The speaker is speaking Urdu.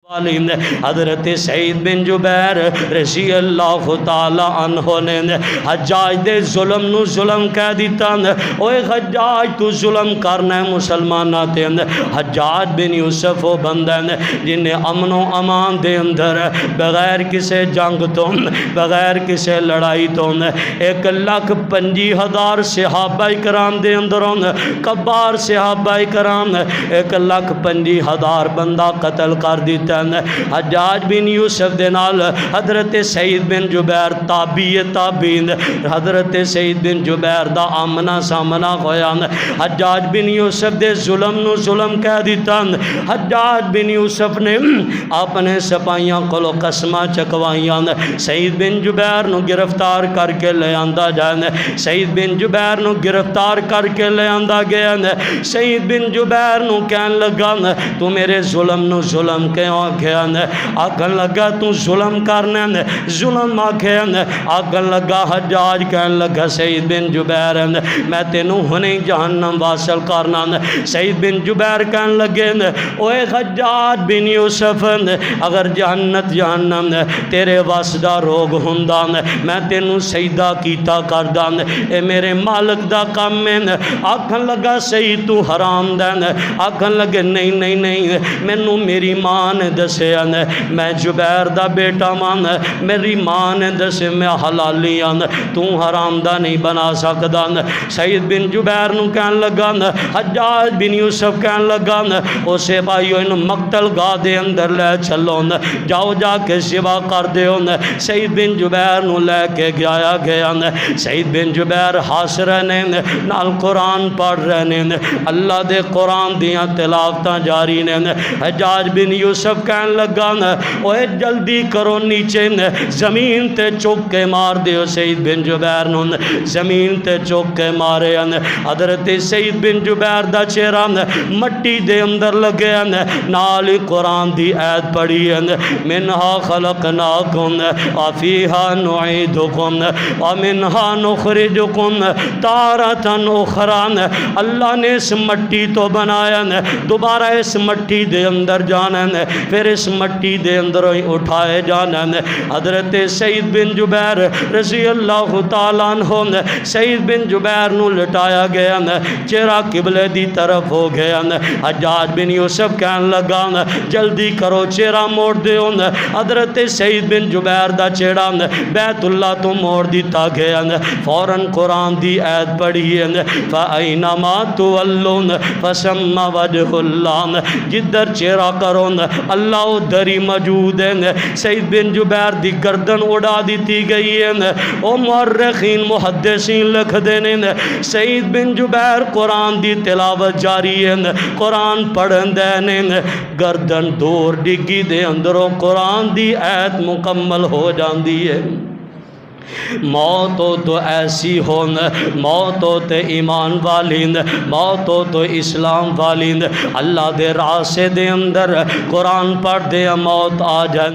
حضرت سعید بن جبیر رضی اللہ تعالی عنہ نے حجاج دے ظلم نو ظلم کہہ دیتا اوے حجاج تو ظلم کرنا ہے مسلمانہ تے حجاج بن یوسف وہ بندہ جنہیں امن و امان دے اندر بغیر کسے جنگ تو بغیر کسے لڑائی تو 1,25,000 صحابہ کرام دے اندروں کبار صحابہ کرام 1,25,000 بندہ قتل کر دیتا حجاج بن یوسف دے نال حضرت سعید بن جبیر تابعین حضرت سعید بن جبیر دا آمنا سامنا ہویا حجاج بن یوسف دے ظلم نو ظلم کہہ دیتا حجاج بن یوسف نے اپنے سپاہیاں کولو قسماں چکوائیاں سعید بن جبیر نو گرفتار کر کے لے آندا جائے سعید بن جبیر نو گرفتار کر کے لے آندا گیا سعید بن جبیر نو کہن لگا تو میرے ظلم نو ظلم کیوں آگن لگا تو ظلم کرنے ظلم آگن لگا حجاج کہن لگا سعید بن جبیر میں تینوں ہنے جہنم واصل کرنا سعید بن جبیر کہن لگے اوے حجاج بن یوسف اگر جہنم تیرے واسدہ روگ ہوندا میں تینوں سجدہ کیتا کردا اے میرے مالک دا کام میں آگن لگا سعید تو حرام دین آگن لگے نہیں مینوں میری ماں نے دسے میں جبیر دا بیٹا مان میری ماں نے دسے میں حلالی تو حرام دا نہیں بنا سکدا سعید بن جبیر نو کہن لگا حجاج بن یوسف کہن لگا اسے بھائیو ان مقتل گاہ دے اندر لے چلو جاؤ جا کے سوا کر دیو سعید بن جبیر نو لے کے گیا سعید بن جبیر حاضر رہنے نال قرآن پڑھ رہنے اللہ دے قرآن دیاں تلاوتاں جاری نے حجاج بن یوسف کہن لگا اوے جلدی کرو نیچے زمین تے چوک کے مار دیو سعید بن جبیر نو زمین تے چوک کے مارے حضرت سعید بن جبیر دا چہرہ مٹی دے اندر لگے نال قرآن دی آیت پڑھی منہا خلقناکم وفیہا نعیدکم ومنہا نخرجکم تارةً اخرى اللہ نے اس مٹی تو بنایا دوبارہ اس مٹی دے اندر جانا پھر اس مٹی دے اندر اٹھائے جانا حضرت سعید بن جبیر رضی اللہ تعالیٰ عنہ سعید بن جبیر نو لٹایا گیا چہرہ قبلے دی طرف ہو گیا حجاج بن یوسف کہن لگا جلدی کرو چہرہ موڑ دیو حضرت سعید بن جبیر دا چہرہ بیت اللہ تو موڑ دیتا گیا فوراً قرآن دی آیت پڑھی فَأَيْنَمَا تُوَلُّونَ فَثَمَّ وَجْهُ اللَّهِ جدھر چہرہ کرو اللہ ادھر ہی موجود ہے سعید بن جبیر دی گردن اڑا دیتی گئی ہے او مورخین محدثین لکھ دینے سعید بن جبیر قرآن دی تلاوت جاری ہے قرآن پڑھن دینے گردن دور ڈگی دے اندروں قرآن دی آیت مکمل ہو جاندی ہے موت ہو تو ایسی ہون موت ہو تو ایمان والیند موت ہو تو اسلام والیند اللہ دے راستے دے اندر قرآن پڑھ دے موت آ جائے